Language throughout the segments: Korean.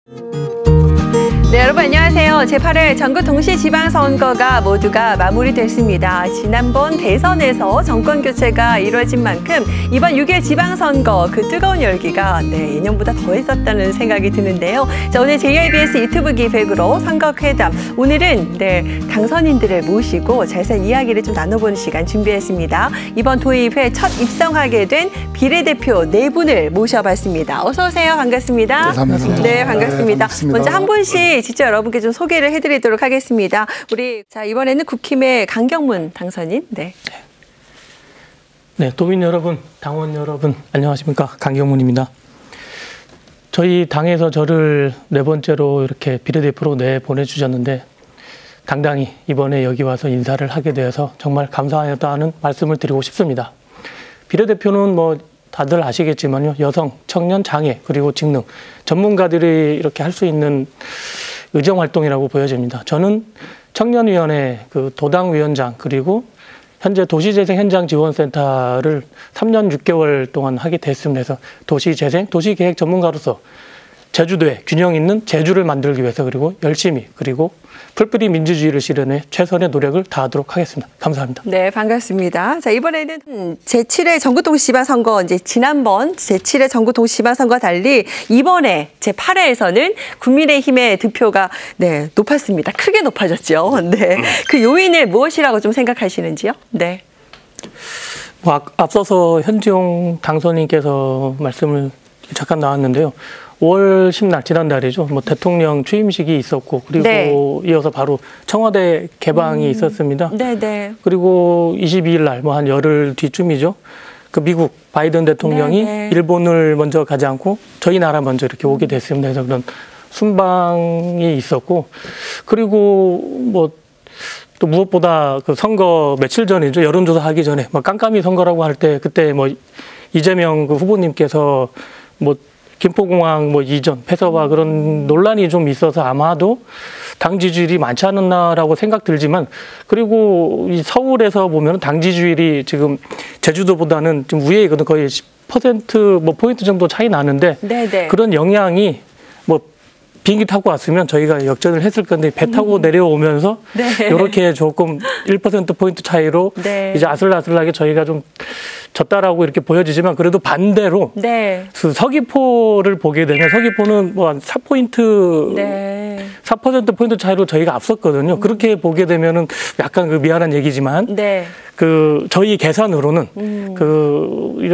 네, 여러분 안녕하세요. 제8회 전국 동시지방선거가 모두가 마무리됐습니다. 지난번 대선에서 정권교체가 이루어진 만큼 이번 6일 지방선거 그 뜨거운 열기가 예년보다 더했었다는 생각이 드는데요. 자, 오늘 JIBS 유튜브 기획으로 선거회담, 오늘은 당선인들을 모시고 자세한 이야기를 좀 나눠보는 시간 준비했습니다. 이번 도의회 첫 입성하게 된 비례대표 4분을 모셔봤습니다. 어서 오세요. 반갑습니다. 네, 반갑습니다. 네, 반갑습니다. 반갑습니다. 먼저 한 분씩 직접 여러분께 좀 소개를 해드리도록 하겠습니다. 자, 이번에는 국힘의 강경문 당선인. 네, 도민 여러분, 당원 여러분, 안녕하십니까. 강경문입니다. 저희 당에서 저를 4번째로 이렇게 비례대표로 내보내주셨는데 당당히 이번에 여기 와서 인사를 하게 되어서 정말 감사하다는 말씀을 드리고 싶습니다. 비례대표는 다들 아시겠지만요, 여성, 청년, 장애, 그리고 직능, 전문가들이 이렇게 할 수 있는 의정활동이라고 보여집니다. 저는 청년위원회 도당위원장, 그리고 현재 도시재생 현장지원센터를 3년 6개월 동안 하게 됐습니다. 그래서 도시재생, 도시계획 전문가로서 제주도에 균형 있는 제주를 만들기 위해서 그리고 열심히 그리고 풀뿌리 민주주의를 실현해 최선의 노력을 다하도록 하겠습니다. 감사합니다. 네, 반갑습니다. 자, 이번에는 제7회 전국동시지방선거, 지난번 제7회 전국동시지방선거 달리 이번에 제8회에서는 국민의힘의 득표가 높았습니다. 크게 높아졌죠. 네, 그 요인을 무엇이라고 좀 생각하시는지요? 네. 앞서서 현지용 당선인께서 말씀을 잠깐 나왔는데요. 5월 10날 지난달이죠. 대통령 취임식이 있었고 그리고 이어서 바로 청와대 개방이 있었습니다. 네네. 그리고 22일 날 한 열흘 뒤쯤이죠. 미국 바이든 대통령이 일본을 먼저 가지 않고 저희 나라 먼저 이렇게 오게 됐습니다. 그래서 그런 순방이 있었고 그리고 또 무엇보다 선거 며칠 전이죠. 여론조사 하기 전에 깜깜이 선거라고 할 때 그때 이재명 후보님께서 김포공항 이전 폐쇄와 그런 논란이 좀 있어서 아마도 당 지지율이 많지 않았나라고 생각 들지만 그리고 이 서울에서 보면 당 지지율이 지금 제주도보다는 좀 위에 있거든. 거의 10% 포인트 정도 차이 나는데 그런 영향이 비행기 타고 왔으면 저희가 역전을 했을 건데 배 타고 내려오면서 이렇게 조금 1%포인트 차이로 이제 아슬아슬하게 저희가 좀 졌다라고 이렇게 보여지지만 그래도 반대로 서귀포를 보게 되면 서귀포는 한 4포인트, 4%포인트 차이로 저희가 앞섰거든요. 그렇게 보게 되면은 약간 미안한 얘기지만 저희 계산으로는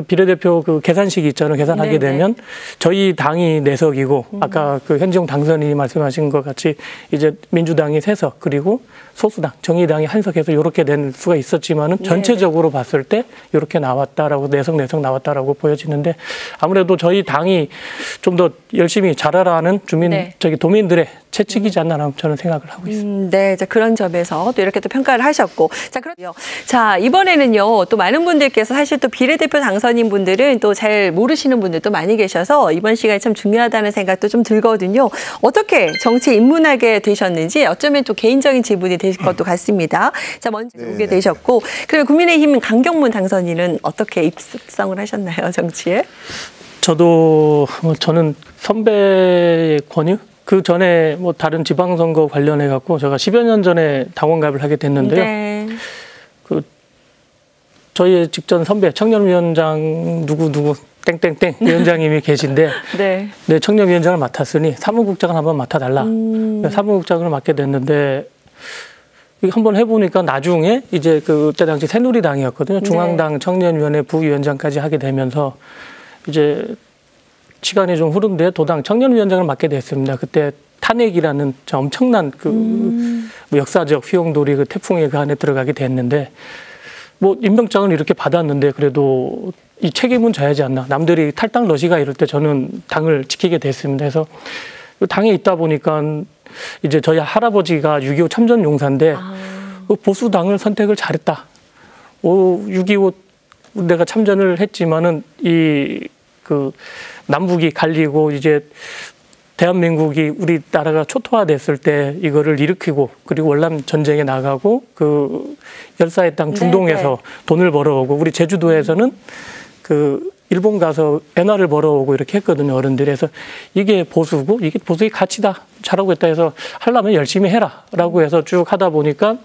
비례대표 계산식이 있잖아요. 계산하게 되면 저희 당이 4석이고 아까 현지용 당선인이 말씀하신 것 같이 이제 민주당이 3석 그리고 소수당, 정의당이 1석해서 이렇게 될 수가 있었지만은 전체적으로 봤을 때 이렇게 나왔다라고 4석 나왔다라고 보여지는데 아무래도 저희 당이 좀 더 열심히 잘하라는 도민들의 채찍이지 않나 저는 생각을 하고 있습니다. 네, 자, 그런 점에서 또 이렇게 또 평가를 하셨고, 자, 이번에는요 또 많은 분들께서 사실 또 비례대표 당선인 분들은 또 잘 모르시는 분들도 많이 계셔서 이번 시간이 참 중요하다는 생각도 좀 들거든요. 어떻게 정치에 입문하게 되셨는지 어쩌면 또 개인적인 질문이 되실 것도 같습니다. 자, 먼저 오게 되셨고, 그리고 국민의힘 강경문 당선인은 어떻게 입성을 하셨나요, 정치에? 저는 선배의 권유? 그 전에 다른 지방선거 관련해 갖고 제가 10여 년 전에 당원가입을 하게 됐는데요. 저희의 직전 선배 청년위원장 누구 땡땡땡 위원장님이 계신데 청년위원장을 맡았으니 사무국장을 한번 맡아달라. 사무국장을 맡게 됐는데 한번 해보니까 나중에 이제 그때 당시 새누리당이었거든요. 중앙당 청년위원회 부위원장까지 하게 되면서 이제 시간이 좀 흐른 뒤에 도당 청년위원장을 맡게 됐습니다. 그때 탄핵이라는 엄청난 역사적 휘용돌이 태풍의 안에 들어가게 됐는데 임명장을 이렇게 받았는데 그래도 이 책임은 져야지 않나. 남들이 탈당 러시가 이럴 때 저는 당을 지키게 됐습니다. 그래서 당에 있다 보니까 이제 저희 할아버지가 6.25 참전용사인데 보수당을 선택을 잘했다. 6.25 내가 참전을 했지만은 남북이 갈리고 이제 대한민국이 우리나라가 초토화됐을 때 이거를 일으키고 그리고 월남 전쟁에 나가고 열사의 땅 중동에서 돈을 벌어오고 우리 제주도에서는 일본 가서 엔화를 벌어오고 이렇게 했거든요. 어른들이. 해서 이게 보수고 이게 보수의 가치다. 잘하고 있다 해서 하려면 열심히 해라 라고 해서 쭉 하다 보니까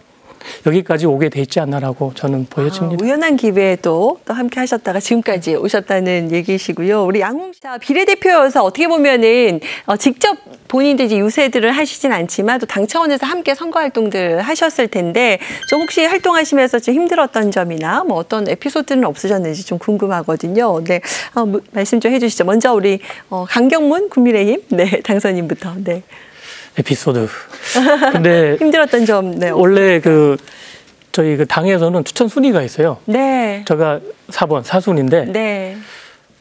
여기까지 오게 돼 있지 않나라고 저는 보여집니다. 우연한 기회에 또 함께 하셨다가 지금까지 오셨다는 얘기시고요. 우리 양홍 씨 비례대표여서 어떻게 보면은 직접 본인들 이제 유세들을 하시진 않지만 또 당 차원에서 함께 선거 활동들 하셨을 텐데 좀 혹시 활동하시면서 좀 힘들었던 점이나 뭐 어떤 에피소드는 없으셨는지 좀 궁금하거든요. 네, 말씀 좀 해주시죠. 먼저 우리 강경문 국민의힘 당선인부터. 네. 에피소드. 근데 힘들었던 점. 네. 원래 저희 당에서는 추천 순위가 있어요. 네. 제가 4번 사순인데. 네.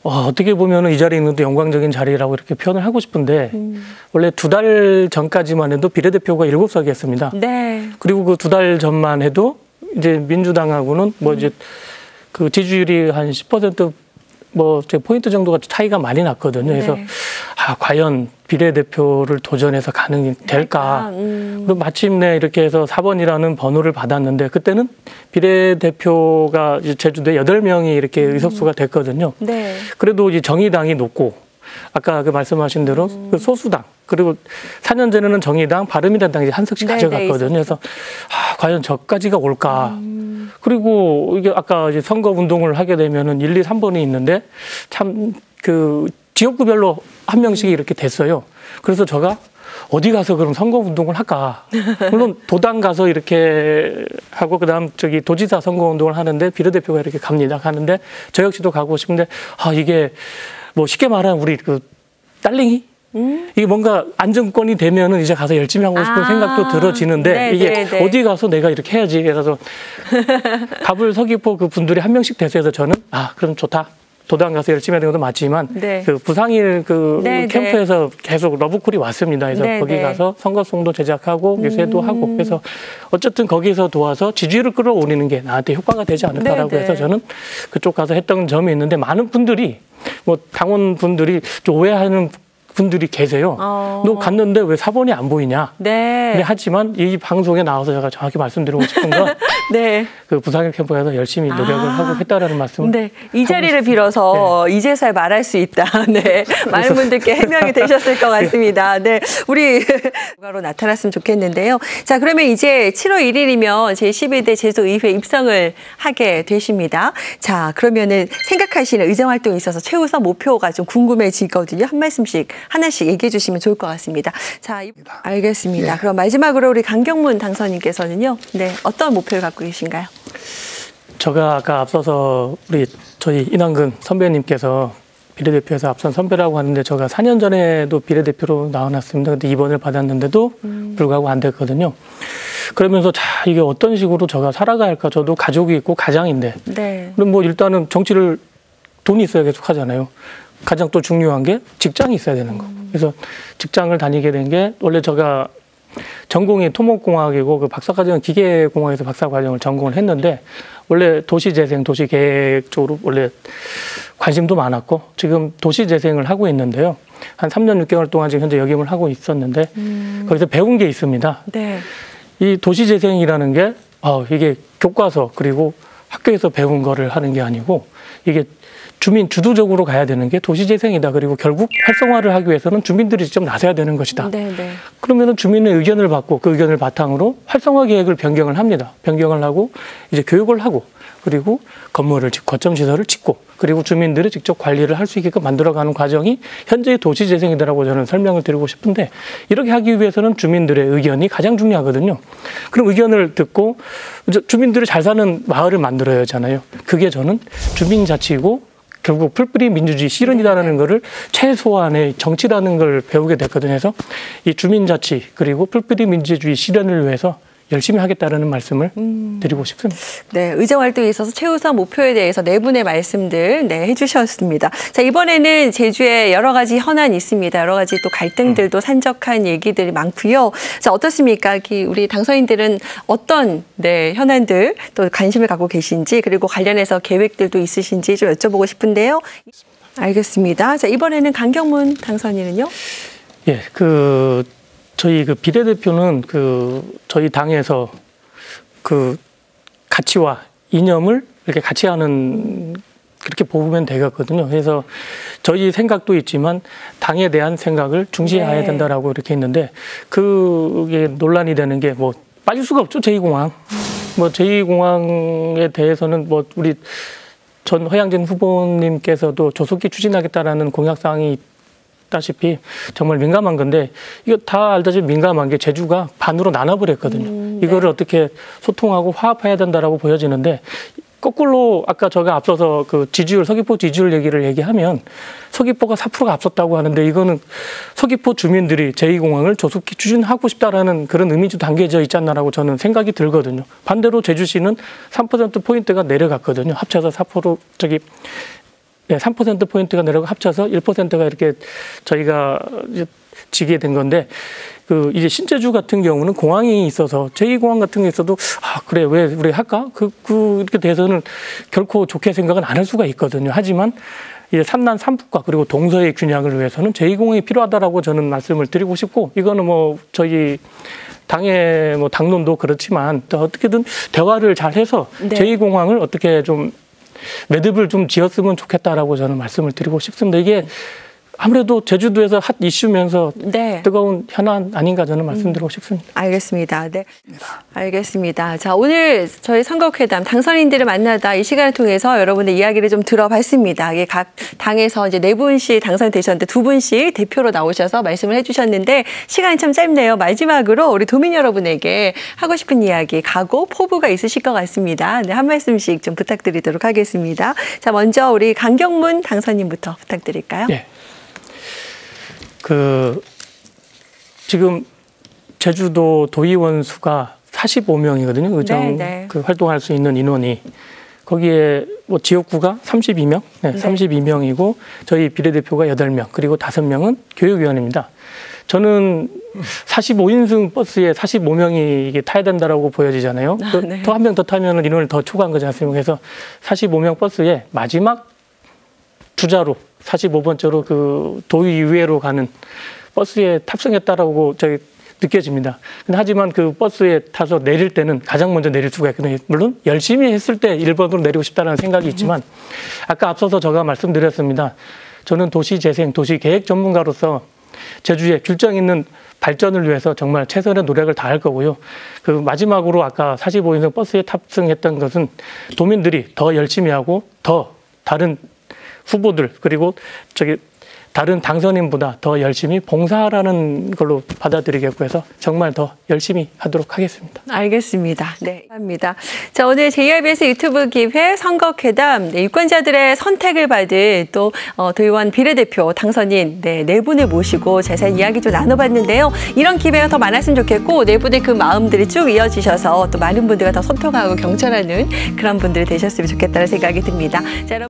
어떻게 보면 이 자리에 있는 것도 영광적인 자리라고 이렇게 표현을 하고 싶은데 원래 2달 전까지만 해도 비례대표가 7석이었습니다. 네. 그리고 그 2달 전만 해도 이제 민주당하고는 뭐 이제 그 지지율이 한 10% 뭐 포인트 정도가 차이가 많이 났거든요. 그래서 네. 과연 비례대표를 도전해서 가능될까? 그리고 마침내 이렇게 해서 4번이라는 번호를 받았는데 그때는 비례대표가 이제 제주도에 8명이 이렇게 의석수가 됐거든요. 네. 그래도 이제 정의당이 높고 아까 그 말씀하신 대로 그 소수당 그리고 4년 전에는 정의당, 바른미래당이 한 석씩 가져갔거든요. 그래서 과연 저까지가 올까? 그리고 이게 아까 이제 선거 운동을 하게 되면은 1, 2, 3번이 있는데 참 그 지역구별로 한 명씩 이렇게 됐어요. 그래서 제가 어디 가서 그럼 선거 운동을 할까? 물론 도당 가서 이렇게 하고 그다음 도지사 선거 운동을 하는데 비례대표가 이렇게 갑니다. 가는데 저 역시도 가고 싶은데 이게 뭐 쉽게 말하면 우리 그 딸링이 이게 뭔가 안정권이 되면은 이제 가서 열심히 하고 싶은 생각도 들어지는데 네, 이게 네. 어디 가서 내가 이렇게 해야지. 그래서 갑을 서귀포 그 분들이 한 명씩 돼서 저는 그럼 좋다. 도당 가서 열심히 하는 것도 맞지만 네. 그 부상일 그 네, 캠프에서 네. 계속 러브콜이 왔습니다. 그래서 네, 거기 네. 가서 선거송도 제작하고 유세도 하고 그래서 어쨌든 거기서 도와서 지지율을 끌어올리는 게 나한테 효과가 되지 않을까라고 네, 네. 해서 저는 그쪽 가서 했던 점이 있는데 많은 분들이 뭐 당원분들이 좀 오해하는 분들이 계세요. 너 갔는데 왜 4번이 안 보이냐? 네. 근데 하지만 이 방송에 나와서 제가 정확히 말씀드리고 싶은 건 네. 그 부상일 캠프에서 열심히 노력을 하고 했다라는 말씀을 네. 이 자리를 빌어서 네. 이제서야 말할 수 있다. 네. 많은 분들께 해명이 되셨을 것 같습니다. 네. 우리 결과로 나타났으면 좋겠는데요. 자, 그러면 이제 7월 1일이면 제12대 제주의회 입성을 하게 되십니다. 자, 그러면은 생각하시는 의정 활동에 있어서 최우선 목표가 좀 궁금해지거든요. 한 말씀씩 하나씩 얘기해 주시면 좋을 것 같습니다. 자, 알겠습니다. 네. 그럼 마지막으로 우리 강경문 당선인께서는요. 네, 어떤 목표를 갖고 계신가요? 제가 아까 앞서서 저희 이남근 선배님께서 비례대표에서 앞선 선배라고 하는데 제가 4년 전에도 비례대표로 나와놨습니다. 근데 2번을 받았는데도 불구하고 안 됐거든요. 그러면서 이게 어떤 식으로 제가 살아가야 할까? 저도 가족이 있고 가장인데. 네. 그럼 뭐 일단은 정치를 돈이 있어야 계속 하잖아요. 가장 또 중요한 게 직장이 있어야 되는 거. 그래서 직장을 다니게 된 게 원래 제가 전공이 토목공학이고 그 박사과정은 기계공학에서 박사과정을 전공을 했는데 원래 도시재생, 도시계획 쪽으로 원래 관심도 많았고 지금 도시재생을 하고 있는데요. 한 3년 6개월 동안 지금 현재 역임을 하고 있었는데 거기서 배운 게 있습니다. 네. 이 도시재생이라는 게 이게 교과서 그리고 학교에서 배운 거를 하는 게 아니고 이게 주민 주도적으로 가야 되는 게 도시재생이다. 그리고 결국 활성화를 하기 위해서는 주민들이 직접 나서야 되는 것이다. 네네. 그러면은 주민의 의견을 받고 그 의견을 바탕으로 활성화 계획을 변경을 합니다. 변경을 하고 이제 교육을 하고 그리고 건물을 짓고 거점 시설을 짓고 그리고 주민들이 직접 관리를 할 수 있게끔 만들어가는 과정이 현재의 도시재생이다라고 저는 설명을 드리고 싶은데 이렇게 하기 위해서는 주민들의 의견이 가장 중요하거든요. 그럼 의견을 듣고 주민들이 잘 사는 마을을 만들어야 하잖아요. 그게 저는 주민자치고 결국 풀뿌리 민주주의 실현이라는 거를 최소한의 정치라는 걸 배우게 됐거든요. 그래서 이 주민자치 그리고 풀뿌리 민주주의 실현을 위해서 열심히 하겠다는 말씀을 드리고 싶습니다. 네, 의정 활동에 있어서 최우선 목표에 대해서 네 분의 말씀들 해주셨습니다. 자, 이번에는 제주에 여러 가지 현안이 있습니다. 여러 가지 또 갈등들도 산적한 얘기들이 많고요. 자, 어떻습니까? 우리 당선인들은 어떤 현안들 또 관심을 갖고 계신지 그리고 관련해서 계획들도 있으신지 좀 여쭤보고 싶은데요. 알겠습니다. 자, 이번에는 강경문 당선인은요? 예, 저희 비례대표는 저희 당에서 가치와 이념을 이렇게 같이 하는 그렇게 보면 되겠거든요. 그래서 저희 생각도 있지만 당에 대한 생각을 중시해야 네. 된다라고 이렇게 했는데 그게 논란이 되는 게 뭐 빠질 수가 없죠. 제2공항. 뭐 제2공항에 대해서는 뭐 우리 전 허양진 후보님께서도 조속히 추진하겠다라는 공약사항이 있다시피 정말 민감한 건데 이거 다 알다시피 민감한 게 제주가 반으로 나눠버렸거든요. 네. 이거를 어떻게 소통하고 화합해야 된다라고 보여지는데 거꾸로 아까 제가 앞서서 그 지지율, 서귀포 지지율 얘기를 얘기하면 서귀포가 4%가 앞섰다고 하는데 이거는 서귀포 주민들이 제2공항을 조속히 추진하고 싶다라는 그런 의미도 담겨져 있지 않나라고 저는 생각이 들거든요. 반대로 제주시는 3%포인트가 내려갔거든요. 합쳐서 3%포인트가 내려가 합쳐서 1%가 이렇게 저희가 지게 된 건데 그 이제 신제주 같은 경우는 공항이 있어서 제2공항 같은 게 있어도 그래 왜 우리 할까? 이렇게 돼서는 결코 좋게 생각은 안 할 수가 있거든요. 하지만 이제 삼남 삼북과 그리고 동서의 균형을 위해서는 제2공항이 필요하다라고 저는 말씀을 드리고 싶고 이거는 뭐 저희 당의 뭐 당론도 그렇지만 또 어떻게든 대화를 잘 해서 네. 제2공항을 어떻게 좀 매듭을 좀 지었으면 좋겠다라고 저는 말씀을 드리고 싶습니다. 이게 아무래도 제주도에서 핫 이슈면서 네. 뜨거운 현안 아닌가 저는 말씀드리고 싶습니다. 알겠습니다. 네, 알겠습니다. 자, 오늘 저희 선거회담 당선인들을 만나다 이 시간을 통해서 여러분의 이야기를 좀 들어봤습니다. 이게 각 당에서 이제 4분씩 당선되셨는데 2분씩 대표로 나오셔서 말씀을 해주셨는데 시간이 참 짧네요. 마지막으로 우리 도민 여러분에게 하고 싶은 이야기, 각오, 포부가 있으실 것 같습니다. 네, 한 말씀씩 좀 부탁드리도록 하겠습니다. 자, 먼저 우리 강경문 당선인부터 부탁드릴까요? 네. 지금 제주도 도의원 수가 45명이거든요. 의정 네. 활동할 수 있는 인원이. 거기에 뭐 지역구가 32명, 네, 32명이고 저희 비례대표가 8명, 그리고 5명은 교육위원입니다. 저는 45인승 버스에 45명이 이게 타야 된다라고 보여지잖아요. 네. 또 한 명 더 타면 인원을 더 초과한 거지 않습니까? 그래서 45명 버스에 마지막 주자로 45번째로 그 도의회로 가는 버스에 탑승했다라고 저희 느껴집니다. 근데 하지만 그 버스에 타서 내릴 때는 가장 먼저 내릴 수가 있거든요. 물론 열심히 했을 때 1번으로 내리고 싶다는 생각이 있지만 아까 앞서서 제가 말씀드렸습니다. 저는 도시재생, 도시계획 전문가로서 제주의 균형 있는 발전을 위해서 정말 최선의 노력을 다할 거고요. 그 마지막으로 아까 45인승 버스에 탑승했던 것은 도민들이 더 열심히 하고 더 다른 후보들 그리고 다른 당선인보다 더 열심히 봉사하라는 걸로 받아들이겠고 해서 정말 더 열심히 하도록 하겠습니다. 알겠습니다. 네, 감사합니다. 자, 오늘 JIBS 유튜브 기회 선거회담 유권자들의 선택을 받은 또 도의원 비례대표 당선인 네 분을 모시고 자세한 이야기 좀 나눠봤는데요. 이런 기회가 더 많았으면 좋겠고 네 분의 그 마음들이 쭉 이어지셔서 또 많은 분들과 더 소통하고 경청하는 그런 분들이 되셨으면 좋겠다는 생각이 듭니다. 자, 여러분.